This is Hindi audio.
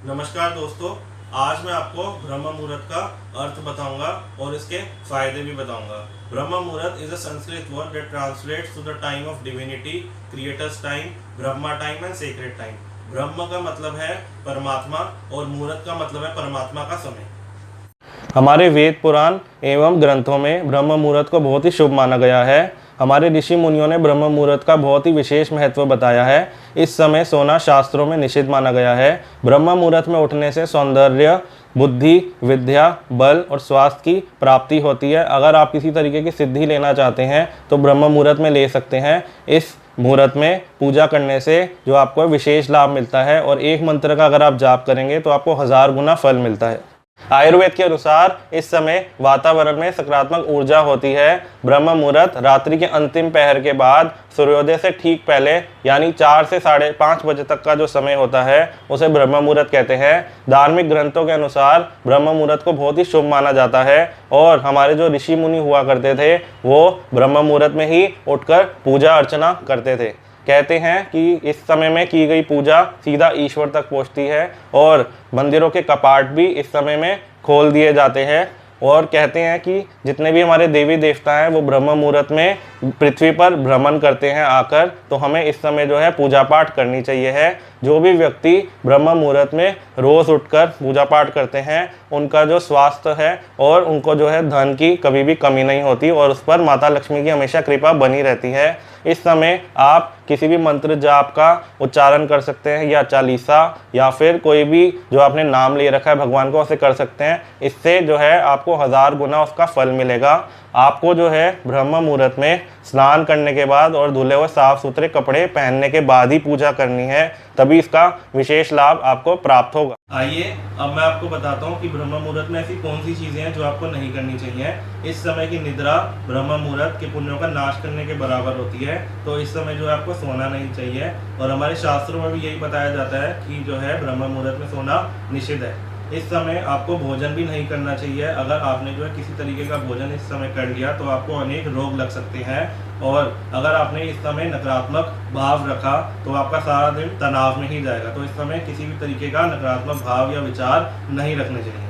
नमस्कार दोस्तों, आज मैं आपको ब्रह्म मुहूर्त का अर्थ बताऊंगा और इसके फायदे भी बताऊंगा। Brahma muhurta is a Sanskrit word that translates to the time of divinity, creators time, Brahma time and sacred time. Brahma का मतलब है परमात्मा और मुहूर्त का मतलब है परमात्मा का समय। हमारे वेद पुराण एवं ग्रंथों में ब्रह्म मुहूर्त को बहुत ही शुभ माना गया है। हमारे ऋषि मुनियों ने ब्रह्म मुहूर्त का बहुत ही विशेष महत्व बताया है। इस समय सोना शास्त्रों में निषिद्ध माना गया है। ब्रह्म मुहूर्त में उठने से सौंदर्य, बुद्धि, विद्या, बल और स्वास्थ्य की प्राप्ति होती है। अगर आप किसी तरीके की सिद्धि लेना चाहते हैं तो ब्रह्म मुहूर्त में ले सकते हैं। इस मुहूर्त में पूजा करने से जो आपको विशेष लाभ मिलता है और एक मंत्र का अगर आप जाप करेंगे तो आपको 1000 गुना फल मिलता है। आयुर्वेद के अनुसार इस समय वातावरण में सकारात्मक ऊर्जा होती है। ब्रह्म मुहूर्त रात्रि के अंतिम पहर के बाद सूर्योदय से ठीक पहले यानी 4 से 5:30 बजे तक का जो समय होता है उसे ब्रह्म मुहूर्त कहते हैं। धार्मिक ग्रंथों के अनुसार ब्रह्म मुहूर्त को बहुत ही शुभ माना जाता है और हमारे जो ऋषि मुनि हुआ करते थे वो ब्रह्म मुहूर्त में ही उठकर पूजा अर्चना करते थे। कहते हैं कि इस समय में की गई पूजा सीधा ईश्वर तक पहुंचती है और मंदिरों के कपाट भी इस समय में खोल दिए जाते हैं। और कहते हैं कि जितने भी हमारे देवी देवता हैं वो ब्रह्म मुहूर्त में पृथ्वी पर भ्रमण करते हैं आकर, तो हमें इस समय जो है पूजा पाठ करनी चाहिए है। जो भी व्यक्ति ब्रह्म मुहूर्त में रोज़ उठकर पूजा पाठ करते हैं उनका जो स्वास्थ्य है और उनको जो है धन की कभी भी कमी नहीं होती और उस पर माता लक्ष्मी की हमेशा कृपा बनी रहती है। इस समय आप किसी भी मंत्र जाप का उच्चारण कर सकते हैं या चालीसा या फिर कोई भी जो आपने नाम ले रखा है भगवान को उसे कर सकते हैं। इससे जो है आपको 1000 गुना उसका फल मिलेगा। आपको जो है ब्रह्म मुहूर्त में स्नान करने के बाद और धुले हुए साफ सुथरे कपड़े पहनने के बाद ही पूजा करनी है, तभी इसका विशेष लाभ आपको प्राप्त होगा। आइए अब मैं आपको बताता हूँ कि ब्रह्म मुहूर्त में ऐसी कौन सी चीजें हैं जो आपको नहीं करनी चाहिए। इस समय की निद्रा ब्रह्म मुहूर्त के पुण्यों का नाश करने के बराबर होती है, तो इस समय जो है आपको सोना नहीं चाहिए। और हमारे शास्त्रों में भी यही बताया जाता है कि जो है ब्रह्म मुहूर्त में सोना निषिद्ध है। इस समय आपको भोजन भी नहीं करना चाहिए। अगर आपने जो है किसी तरीके का भोजन इस समय कर लिया तो आपको अनेक रोग लग सकते हैं। और अगर आपने इस समय नकारात्मक भाव रखा तो आपका सारा दिन तनाव में ही जाएगा। तो इस समय किसी भी तरीके का नकारात्मक भाव या विचार नहीं रखने चाहिए।